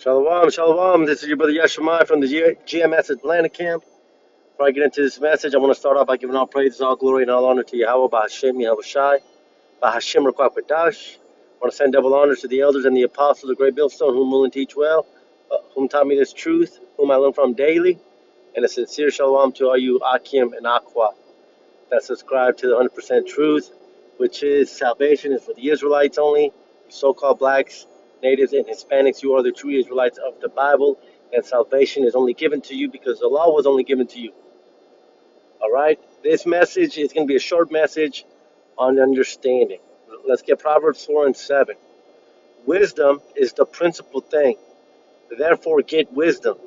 Shalom, shalom. This is your brother Yeshua from the GMS Atlanta camp. Before I get into this message, I want to start off by giving all praise, all glory, and all honor to Yahweh, Bahashem, Yahweh Shai, Bahashem Rakwak Badash. I want to send double honors to the elders and the apostles, the great millstone, whom will and teach well, whom taught me this truth, whom I learn from daily, and a sincere shalom to all you Akim and Aqua that subscribe to the 100% truth, which is salvation is for the Israelites only, so-called blacks, natives, and Hispanics. You are the true Israelites of the Bible, and salvation is only given to you because the law was only given to you. All right? This message is going to be a short message on understanding. Let's get Proverbs 4 and 7. Wisdom is the principal thing. Therefore, get wisdom,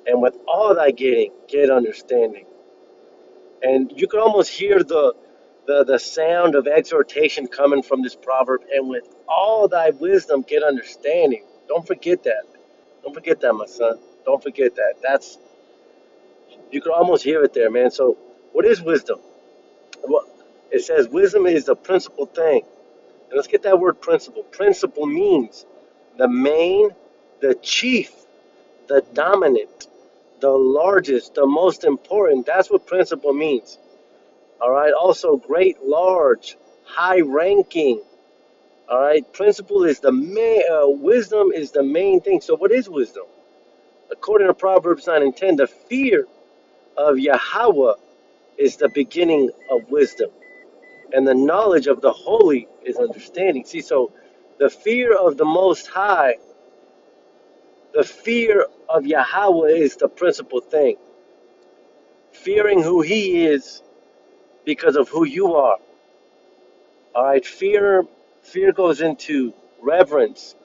and with all thy getting, get understanding. And you can almost hear the sound of exhortation coming from this proverb. And with all thy wisdom, get understanding. Don't forget that. Don't forget that, my son. Don't forget that. You can almost hear it there, man. So, what is wisdom? Well, it says wisdom is the principal thing. And let's get that word principal. Principal means the main, the chief, the dominant, the largest, the most important. That's what principal means. All right. Also, great, large, high ranking. All right. Principle is the main, wisdom is the main thing. So, what is wisdom? According to Proverbs 9 and 10, the fear of Yahweh is the beginning of wisdom, and the knowledge of the holy is understanding. See, so the fear of the Most High, the fear of Yahweh is the principal thing. Fearing who He is because of who you are. All right, fear goes into reverence.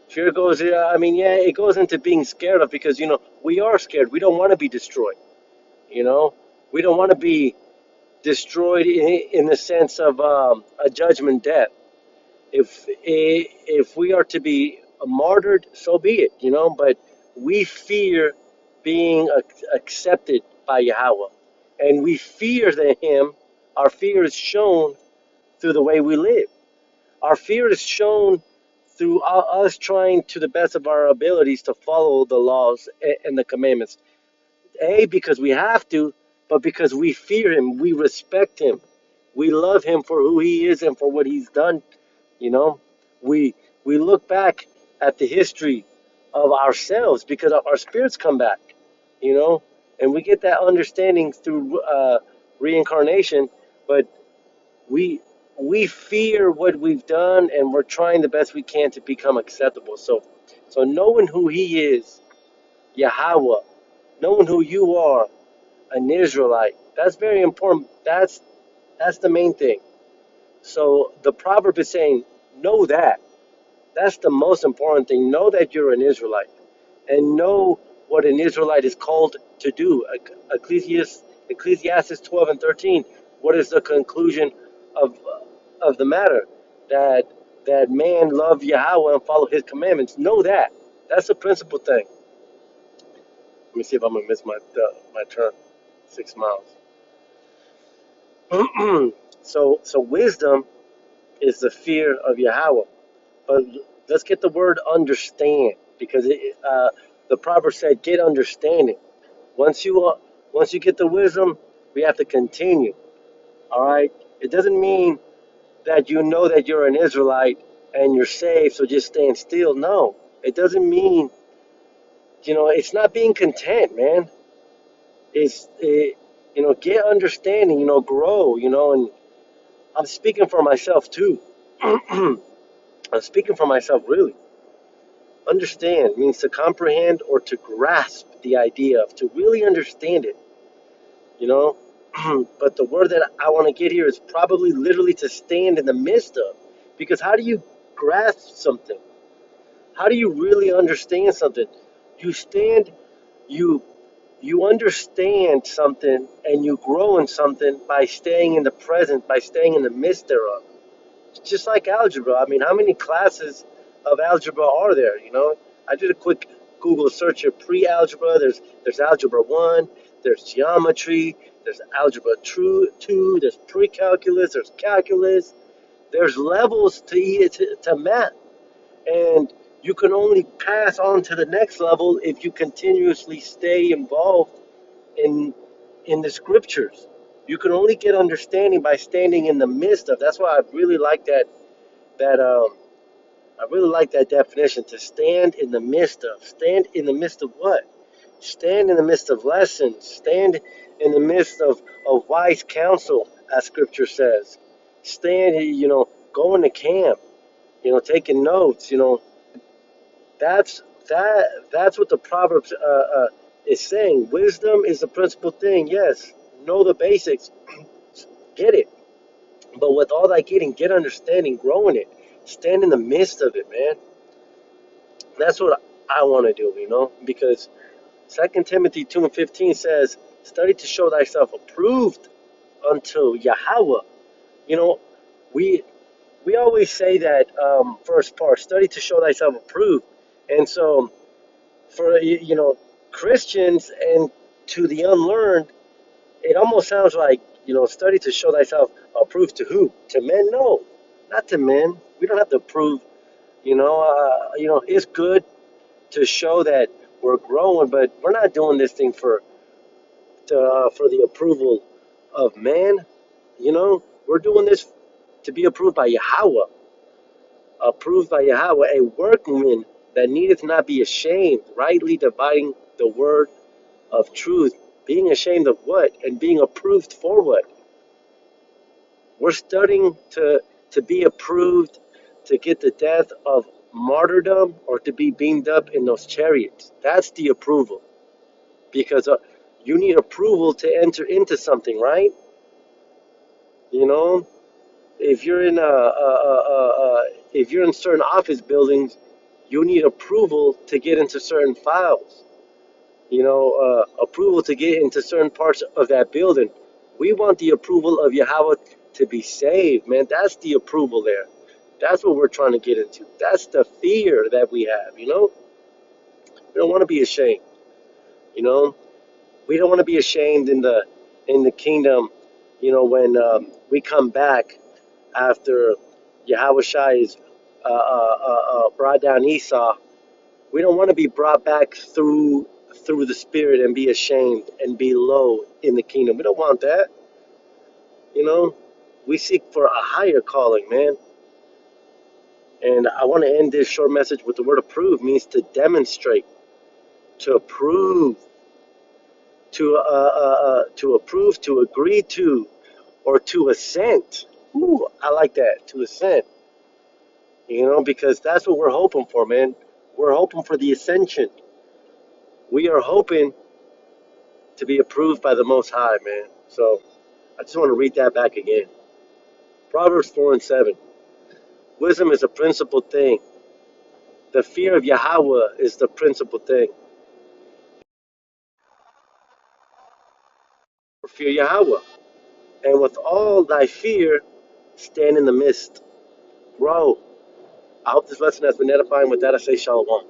Fear goes, it goes into being scared of because we are scared. We don't want to be destroyed. We don't want to be destroyed in the sense of a judgment death. If we are to be martyred, so be it. But we fear being accepted by Yahweh, and we fear Him. Our fear is shown through the way we live. Our fear is shown through us trying to the best of our abilities to follow the laws and the commandments. Because we have to, but because we fear Him, we respect Him, we love Him for who He is and for what He's done. We look back at the history of ourselves because our spirits come back, and we get that understanding through reincarnation. But we fear what we've done, and we're trying the best we can to become acceptable. So knowing who He is, Yahweh, knowing who you are, an Israelite, that's very important. That's the main thing. So the proverb is saying, know that. That's the most important thing. Know that you're an Israelite, and know what an Israelite is called to do. Ecclesiastes 12 and 13. What is the conclusion of the matter? That man love Yahweh and follow His commandments. Know that. That's the principal thing. Let me see if I'm gonna miss my turn. 6 miles. So wisdom is the fear of Yahweh. But let's get the word understand, because the proverb said, "Get understanding." Once you get the wisdom, we have to continue. All right. It doesn't mean that you know that you're an Israelite and you're saved, so just stand still. No, it doesn't mean. It's not being content, man. Get understanding. Grow. And I'm speaking for myself too. I'm speaking for myself, really. Understand means to comprehend or to grasp the idea of, to really understand it, But the word that I want to get here is probably literally to stand in the midst of, because how do you grasp something? How do you really understand something? You stand, you understand something, and you grow in something by staying in the present, by staying in the midst thereof. It's just like algebra. I mean, how many classes of algebra are there? I did a quick Google search here. Pre-algebra, there's algebra 1, there's geometry, there's algebra 2, there's pre-calculus, there's calculus. There's levels to math. And You can only pass on to the next level if you continuously stay involved in the scriptures. You can only get understanding by standing in the midst of. That's why I really like that I really like that definition, to stand in the midst of. Stand in the midst of what? Stand in the midst of lessons. Stand in the midst of wise counsel, as scripture says. Stand, going to camp, taking notes, that's that's what the Proverbs is saying. Wisdom is the principal thing. Yes, know the basics, get it. But with all that getting, get understanding, grow in it. Stand in the midst of it, man. That's what I want to do, because 2 Timothy 2:15 says, "Study to show thyself approved unto Yahweh." You know, we we always say that first part, study to show thyself approved, and so for Christians and to the unlearned, it almost sounds like study to show thyself approved to who? To men? No, not to men. We don't have to prove. It's good to show that we're growing, but we're not doing this thing for the approval of man. We're doing this to be approved by Yahweh, a workman that needeth not be ashamed, rightly dividing the word of truth, being ashamed of what and being approved for what? We're studying to be approved to get the death of martyrdom or to be beamed up in those chariots. That's the approval, because you need approval to enter into something, right? You know, if you're in if you're in certain office buildings, you need approval to get into certain files. Approval to get into certain parts of that building. We want the approval of Yahweh to be saved, man. That's the approval there. That's what we're trying to get into. That's the fear that we have. We don't want to be ashamed. You know, we don't want to be ashamed in the kingdom. When we come back after Yahweh Shai is brought down Esau, we don't want to be brought back through the Spirit and be ashamed and be low in the kingdom. We don't want that. You know, we seek for a higher calling, man. And I want to end this short message with the word approve means to demonstrate, to approve, to approve, to agree to, or to assent. Ooh, I like that, to assent. Because that's what we're hoping for, man. We're hoping for the ascension. We are hoping to be approved by the Most High, man. So I just want to read that back again. Proverbs 4:7. Wisdom is a principal thing. The fear of Yahweh is the principal thing. Fear Yahweh. And with all thy fear, stand in the midst. Grow. I hope this lesson has been edifying. With that, I say shalom.